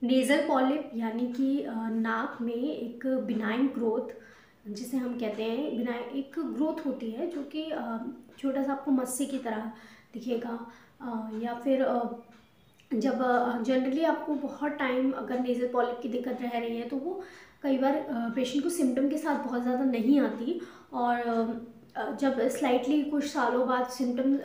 Nasal polyp यानी कि नाक में एक बिनाइन ग्रोथ जिसे हम कहते हैं, बिनाइन एक ग्रोथ होती है जो कि छोटा सा आपको मस्से की तरह दिखेगा। या फिर जब जनरली आपको बहुत टाइम अगर नेज़ल पॉलिप की दिक्कत रह रही है तो वो कई बार पेशेंट को सिम्टम के साथ बहुत ज़्यादा नहीं आती। और जब स्लाइटली कुछ सालों बाद सिम्टम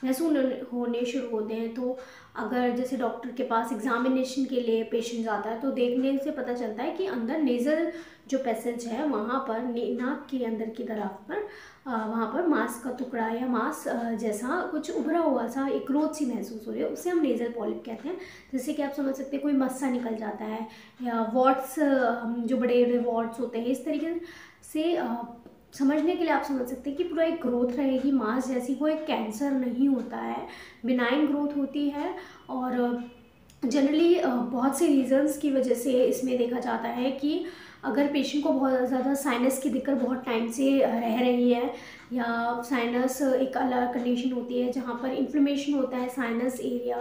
महसूस होने शुरू होते हैं तो अगर जैसे डॉक्टर के पास एग्जामिनेशन के लिए पेशेंट जाता है तो देखने से पता चलता है कि अंदर नेज़ल जो पैसेज है वहाँ पर नाक के अंदर की तरफ पर वहाँ पर मांस का टुकड़ा या मांस जैसा कुछ उभरा हुआ सा एक ग्रोथ सी महसूस हो रही है, उसे हम नेज़ल पॉलिप कहते हैं। जैसे कि आप समझ सकते हैं कोई मस्सा निकल जाता है या वॉट्स, जो बड़े बड़े वॉट्स होते हैं, इस तरीके से समझने के लिए आप समझ सकते हैं कि पूरा एक ग्रोथ रहेगी मांस जैसी। वो एक कैंसर नहीं होता है, बिनाइन ग्रोथ होती है। और जनरली बहुत से रीज़न्स की वजह से इसमें देखा जाता है कि अगर पेशेंट को बहुत ज़्यादा साइनस की दिक्कत बहुत टाइम से रह रही है, या साइनस एक अलग कंडीशन होती है जहाँ पर इन्फ्लेमेशन होता है साइनस एरिया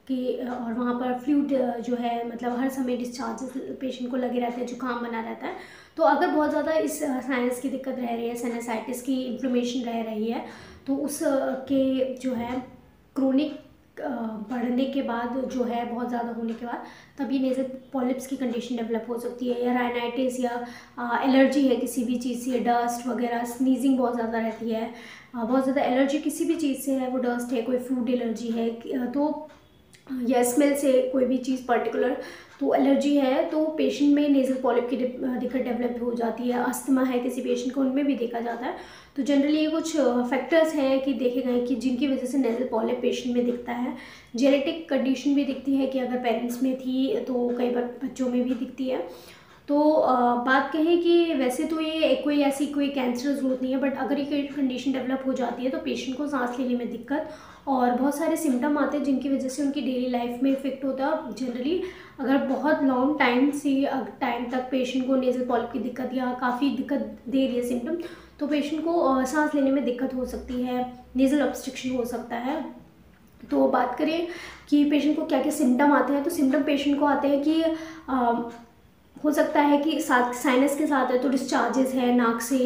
की, और वहाँ पर फ्लूइड जो है मतलब हर समय डिस्चार्जेस पेशेंट को लगे रहते हैं, जुकाम बना रहता है। तो अगर बहुत ज़्यादा इस साइनस की दिक्कत रह रही है, साइनसाइटिस की इन्फ्लेमेशन रह रही है, तो उस के जो है क्रोनिक बढ़ने के बाद जो है बहुत ज़्यादा होने के बाद तब ये नेज़ल पॉलिप्स की कंडीशन डेवलप हो सकती है। या राइनाइटिस या एलर्जी है किसी भी चीज़ से, डस्ट वगैरह, स्नीजिंग बहुत ज़्यादा रहती है, बहुत ज़्यादा एलर्जी किसी भी चीज़ से है, वो डस्ट है, कोई फूड एलर्जी है, तो या स्मेल से कोई भी चीज़ पर्टिकुलर तो एलर्जी है, तो पेशेंट में नेज़ल पॉलिप की दिक्कत डेवलप हो जाती है। अस्थमा है किसी पेशेंट को, उनमें भी देखा जाता है। तो जनरली ये कुछ फैक्टर्स हैं कि देखे गए कि जिनकी वजह से नेज़ल पॉलिप पेशेंट में दिखता है। जेनेटिक कंडीशन भी दिखती है कि अगर पेरेंट्स में थी तो कई बार बच्चों में भी दिखती है। तो बात कहें कि वैसे तो ये कोई ऐसी कोई कैंसरस ग्रोथ नहीं है, बट अगर ये कंडीशन डेवलप हो जाती है तो पेशेंट को सांस लेने में दिक्कत और बहुत सारे सिम्टम आते हैं जिनकी वजह से उनकी डेली लाइफ में इफेक्ट होता है। जनरली अगर बहुत लॉन्ग टाइम तक पेशेंट को नेज़ल पॉलिप की दिक्कत या काफ़ी दिक्कत दे रही है सिम्टम, तो पेशेंट को सांस लेने में दिक्कत हो सकती है, नेज़ल ऑब्स्ट्रक्शन हो सकता है। तो बात करें कि पेशेंट को क्या क्या सिम्टम आते हैं, तो सिम्टम पेशेंट को आते हैं कि हो सकता है कि साथ साइनस के साथ है तो डिस्चार्जेस है नाक से,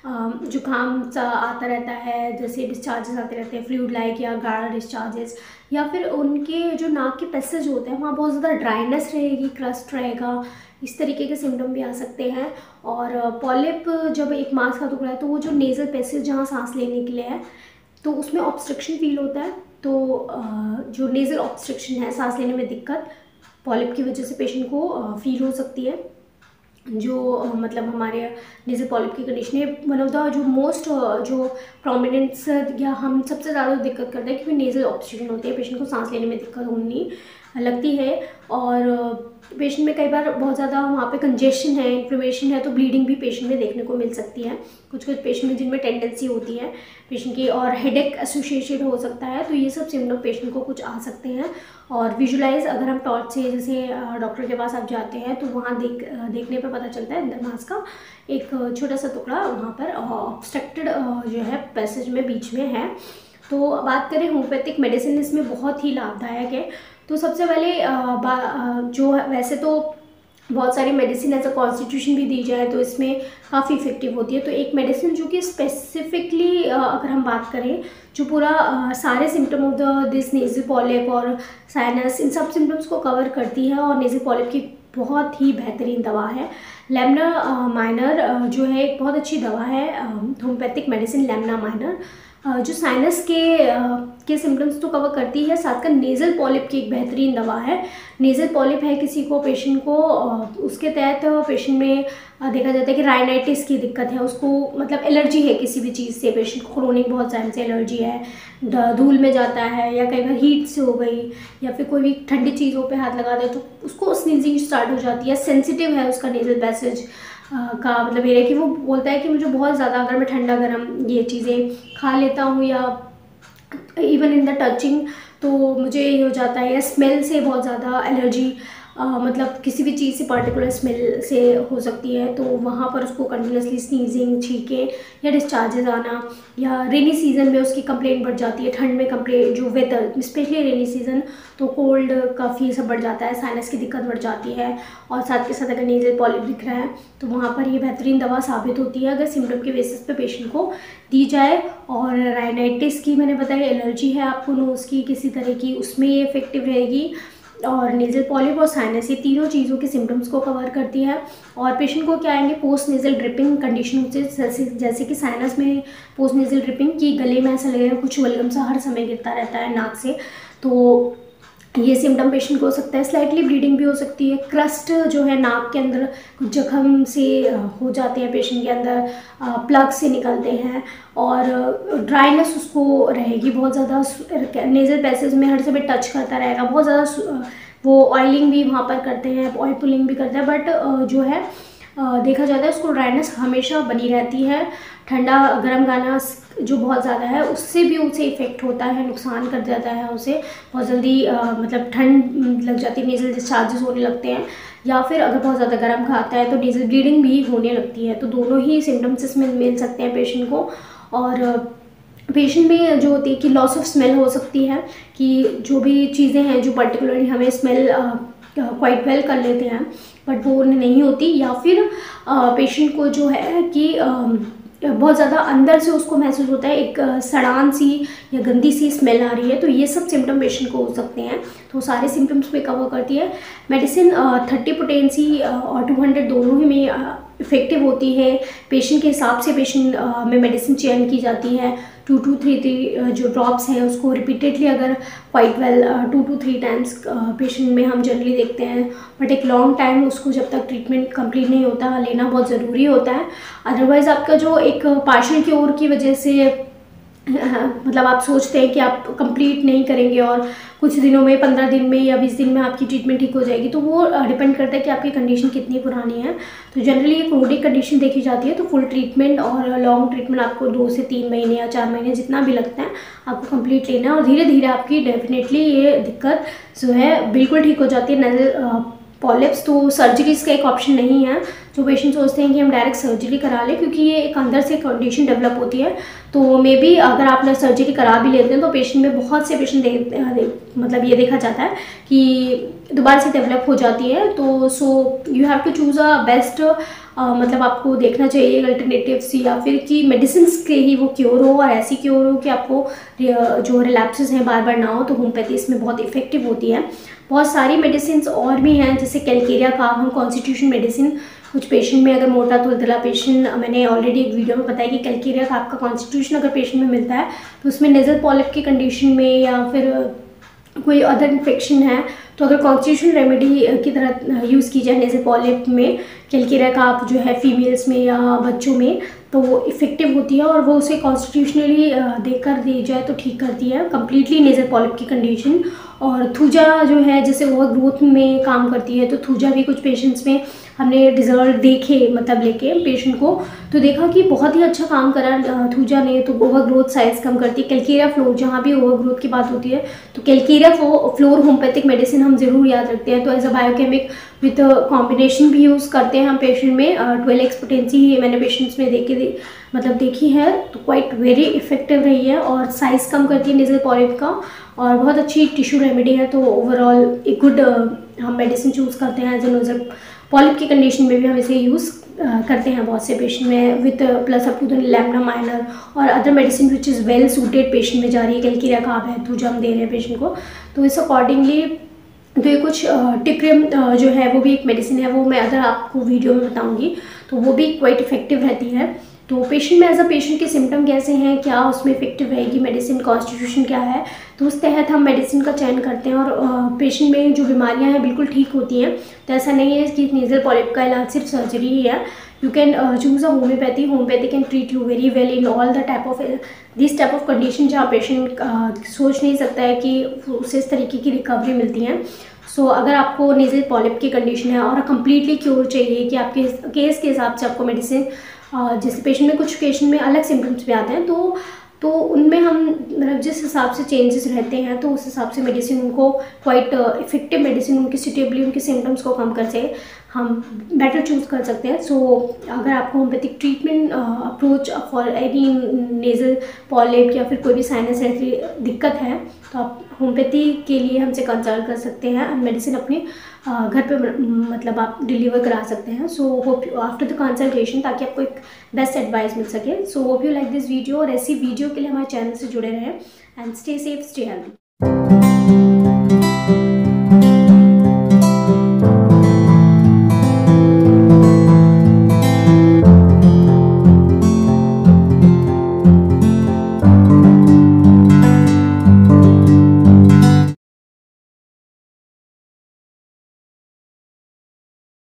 जुकाम सा आता रहता है, जैसे डिस्चार्जेस आते रहते हैं फ्लूइड लाइक या गाढ़ा डिस्चार्जेस, या फिर उनके जो नाक के पैसेज होते हैं वहाँ बहुत ज़्यादा ड्राइनेस रहेगी, क्रस्ट रहेगा, इस तरीके के सिम्टम भी आ सकते हैं। और पॉलिप जब एक मांस का टुकड़ा है तो वो जो नेज़ल पैसेज जहाँ सांस लेने के लिए है तो उसमें ऑब्स्ट्रक्शन फील होता है। तो जो नेज़ल ऑब्स्ट्रक्शन है, सांस लेने में दिक्कत पॉलिप की वजह से पेशेंट को फील हो सकती है। जो मतलब हमारे नेज़ल पॉलिप की कंडीशन है वन ऑफ द जो मोस्ट जो प्रोमिनेंस या हम सबसे ज़्यादा दिक्कत करते हैं क्योंकि नेज़ल ऑब्स्ट्रक्शन होती है, पेशेंट को सांस लेने में दिक्कत होनी लगती है। और पेशेंट में कई बार बहुत ज़्यादा वहाँ पे कंजेशन है, इन्फ्लेमेशन है, तो ब्लीडिंग भी पेशेंट में देखने को मिल सकती है। कुछ कुछ पेशेंट में जिनमें टेंडेंसी होती है पेशेंट की, और हेडेक एसोसिएटेड हो सकता है, तो ये सब सिम्टम पेशेंट को कुछ आ सकते हैं। और विजुलाइज अगर हम टॉर्च से जैसे डॉक्टर के पास आप जाते हैं तो वहाँ देखने पर पता चलता है अंदर मांस का एक छोटा सा टुकड़ा वहाँ पर ऑब्स्ट्रक्टेड जो है पैसेज में बीच में है। तो बात करें होम्योपैथिक मेडिसिन, इसमें बहुत ही लाभदायक है। तो सबसे पहले जो वैसे तो बहुत सारी मेडिसिन एज अ कॉन्स्टिट्यूशन भी दी जाए तो इसमें काफ़ी इफेक्टिव होती है। तो एक मेडिसिन जो कि स्पेसिफिकली अगर हम बात करें जो पूरा सारे symptom of this nasal polyp और साइनस इन सब सिम्टम्स को कवर करती है और नेज़ल पॉलिप की बहुत ही बेहतरीन दवा है लेमना माइनर, जो है एक बहुत अच्छी दवा है होम्योपैथिक मेडिसिन लेमना माइनर, जो साइनस के सिम्टम्स तो कवर करती है, साथ का नेज़ल पॉलिप की एक बेहतरीन दवा है। नेज़ल पॉलिप है किसी को पेशेंट को, उसके तहत पेशेंट में देखा जाता है कि राइनाइटिस की दिक्कत है, उसको मतलब एलर्जी है किसी भी चीज़ से, पेशेंट को क्रोनिक बहुत टाइम से एलर्जी है, धूल में जाता है या कई बार हीट से हो गई या फिर कोई भी ठंडी चीज़ों पे हाथ लगा दे तो उसको स्नीजिंग स्टार्ट हो जाती है, सेंसिटिव है उसका नेज़ल पैसेज का मतलब ये है कि वो बोलता है कि मुझे बहुत ज़्यादा अगर मैं ठंडा गर्म ये चीज़ें खा लेता हूँ या इवन इन द टचिंग तो मुझे ये हो जाता है, या स्मेल से बहुत ज़्यादा एलर्जी मतलब किसी भी चीज़ से पर्टिकुलर स्मेल से हो सकती है, तो वहाँ पर उसको कंटिन्यूसली स्नीजिंग, छींके या डिस्चार्जेस आना, या रेनी सीजन में उसकी कंप्लेंट बढ़ जाती है, ठंड में कंप्लेंट जो वेदर स्पेशली रेनी सीजन तो कोल्ड काफ़ी सब बढ़ जाता है, साइनस की दिक्कत बढ़ जाती है, और साथ के साथ अगर नेज़ल पॉलिप दिख रहा है तो वहाँ पर ये बेहतरीन दवा साबित होती है अगर सिम्टम के बेसिस पे पेशेंट को दी जाए। और राइनाइटिस की मैंने बताया, एलर्जी है आपको नोज़ की किसी तरह की, उसमें ये इफेक्टिव रहेगी। और नेज़ल पॉलिप और साइनस, ये तीनों चीज़ों के सिम्टम्स को कवर करती है। और पेशेंट को क्या आएंगे, पोस्ट नेज़ल ड्रिपिंग कंडीशन से, जैसे कि साइनस में पोस्ट नेज़ल ड्रिपिंग की गले में ऐसा लगेगा कुछ बलगम सा हर समय गिरता रहता है नाक से, तो ये सिम्टम पेशेंट को हो सकता है। स्लाइटली ब्लीडिंग भी हो सकती है, क्रस्ट जो है नाक के अंदर कुछ जख्म से हो जाते हैं पेशेंट के अंदर, प्लग से निकलते हैं, और ड्राइनेस उसको रहेगी बहुत ज़्यादा, नेज़ल पैसेज में हर समय टच करता रहेगा बहुत ज़्यादा, वो ऑयलिंग भी वहाँ पर करते हैं, ऑयल पुलिंग भी करते हैं, बट जो है देखा जाता है उसको ड्राइनेस हमेशा बनी रहती है। ठंडा गर्म गाना जो बहुत ज़्यादा है उससे भी उसे इफ़ेक्ट होता है, नुकसान कर जाता है उसे, बहुत जल्दी मतलब ठंड लग जाती है, नेज़ल डिस्चार्जेस होने लगते हैं, या फिर अगर बहुत ज़्यादा गर्म खाता है तो नेज़ल ब्लीडिंग भी होने लगती है। तो दोनों ही सिम्टम्स इसमें मिल सकते हैं पेशेंट को। और पेशेंट में जो होती है कि लॉस ऑफ स्मेल हो सकती है, कि जो भी चीज़ें हैं जो पर्टिकुलरली हमें स्मेल क्वाइट वेल कर लेते हैं बट वो नहीं होती, या फिर पेशेंट को जो है कि बहुत ज़्यादा अंदर से उसको महसूस होता है एक सड़ान सी या गंदी सी स्मेल आ रही है, तो ये सब सिम्टम पेशेंट को हो सकते हैं। तो सारे सिम्टम्स पे कवर करती है मेडिसिन। 30 पोटेंसी और 200 दोनों ही में इफ़ेक्टिव होती है। पेशेंट के हिसाब से पेशेंट में मेडिसिन चयन की जाती है। 2 to 3 जो ड्रॉप्स हैं उसको रिपीटेडली अगर quite well 2 to 3 times patient में हम जनरली देखते हैं, बट एक लॉन्ग टाइम उसको जब तक ट्रीटमेंट कंप्लीट नहीं होता लेना बहुत ज़रूरी होता है। अदरवाइज़ आपका जो एक पार्शियल क्योर की वजह से मतलब आप सोचते हैं कि आप कंप्लीट नहीं करेंगे और कुछ दिनों में 15 दिन में या 20 दिन में आपकी ट्रीटमेंट ठीक हो जाएगी, तो वो डिपेंड करता है कि आपकी कंडीशन कितनी पुरानी है। तो जनरली एक क्रोनिक कंडीशन देखी जाती है, तो फुल ट्रीटमेंट और लॉन्ग ट्रीटमेंट आपको 2 से 3 महीने या 4 महीने जितना भी लगता है आपको कंप्लीट लेना है, और धीरे धीरे आपकी डेफिनेटली ये दिक्कत जो है बिल्कुल ठीक हो जाती है। नेज़ल पॉलिप्स तो सर्जरीज का एक ऑप्शन नहीं है। जो पेशेंट सोचते हैं कि हम डायरेक्ट सर्जरी करा लें, क्योंकि ये एक अंदर से कंडीशन डेवलप होती है, तो मे बी अगर आप सर्जरी करा भी लेते हैं तो पेशेंट में बहुत से पेशेंट मतलब ये देखा जाता है कि दोबारा से डेवलप हो जाती है। तो so you have to choose a best, मतलब आपको देखना चाहिए अल्टरनेटिव्स, या फिर कि मेडिसिन के ही वो क्योर हो, और ऐसी क्योर हो कि आपको जो रिलैप्सेस हैं बार बार ना हो। तो होम्योपैथी इसमें बहुत इफेक्टिव होती है। बहुत सारी मेडिसिन और भी हैं, जैसे कैलकेरिया का हम कॉन्स्टिट्यूशन मेडिसिन, कुछ पेशेंट में अगर मोटा तुलतला पेशेंट, मैंने ऑलरेडी एक वीडियो में बताया कि कैलकेरिया का आपका कॉन्स्टिट्यूशन अगर पेशेंट में मिलता है तो उसमें नेज़ल पॉलिप की कंडीशन में या फिर कोई अदर इन्फेक्शन है, तो अगर कॉन्स्टिट्यूशन रेमेडी की तरह यूज़ की जाए नेज़ल पॉलिप में कैलकेरिया का आप जो है फीमेल्स में या बच्चों में, तो वो इफ़ेक्टिव होती है, और वो उसे कॉन्स्टिट्यूशनली देकर दी जाए तो ठीक करती है कम्प्लीटली नेज़ल पॉलिप की कंडीशन। और थूजा जो है जैसे ओवर ग्रोथ में काम करती है, तो थूजा भी कुछ पेशेंट्स में हमने रिजल्ट देखे, मतलब लेके पेशेंट को तो देखा कि बहुत ही अच्छा काम करा थूजा ने, तो ओवर ग्रोथ साइज कम करती है। कैलकेरिया फ्लोर, जहाँ भी ओवर ग्रोथ की बात होती है तो कैलकेरिया फ्लोर होम्योपैथिक मेडिसिन हम ज़रूर याद रखते हैं। तो as a biochemic with combination भी यूज़ करते हैं हम पेशेंट में। 12x पोटेंसी मैंने पेशेंट्स में देखी है, तो क्वाइट वेरी इफेक्टिव रही है, और साइज़ कम करती है नेज़ल पॉलिप का, और बहुत अच्छी टिश्यू रेमेडी है। तो ओवरऑल एक गुड हम मेडिसिन चूज़ करते हैं एज ए नेज़ल पॉलिप की कंडीशन में भी हम इसे यूज़ करते हैं बहुत से पेशेंट में, with plus up to the lamina minor और other medicine which is well suited patient में जा रही है। कैलकेरिया का आप है थूजा हम दे रहे हैं पेशेंट को, तो इस अकॉर्डिंगली तो ये कुछ टिक्रियम जो है वो भी एक मेडिसिन है, वो मैं अगर आपको वीडियो में बताऊंगी, तो वो भी क्वाइट इफेक्टिव रहती है। तो पेशेंट में एज अ पेशेंट के सिम्टम कैसे हैं, क्या उसमें इफेक्टिव रहेगी मेडिसिन, कॉन्स्टिट्यूशन क्या है, तो उस तहत हम मेडिसिन का चयन करते हैं। और पेशेंट में जो बीमारियां हैं बिल्कुल ठीक होती हैं। तो ऐसा नहीं है कि नेज़ल पॉलिप का इलाज सिर्फ सर्जरी ही है। You can choose a homeopathy can treat you very well in all the this type of condition, जहाँ पेशेंट सोच नहीं सकता है कि उसे इस तरीके की रिकवरी मिलती है। सो अगर आपको नेज़ल पॉलिप की कंडीशन है और कम्प्लीटली क्योर चाहिए कि आपके केस के हिसाब से आपको मेडिसिन, जैसे पेशेंट में कुछ पेशेंट में अलग सिम्टम्स भी आते हैं, तो उनमें हम मतलब जिस हिसाब से चेंजेस रहते हैं तो उस हिसाब से मेडिसिन उनको क्वाइट इफेक्टिव मेडिसिन उनकी सुटेबली उनके सिम्टम्स को कम कर से हम बेटर चूज़ कर सकते हैं। सो अगर आपको homeopathic treatment approach for any nasal polyp या फिर कोई भी साइनस ऐसी दिक्कत है तो आप होम्योपैथी के लिए हमसे कंसल्ट कर सकते हैं और मेडिसिन अपने घर पे मतलब आप डिलीवर करा सकते हैं। So hope after the consultation, ताकि आपको एक बेस्ट एडवाइस मिल सके। So hope you like this video, और ऐसी वीडियो के लिए हमारे चैनल से जुड़े रहें and stay safe, stay healthy.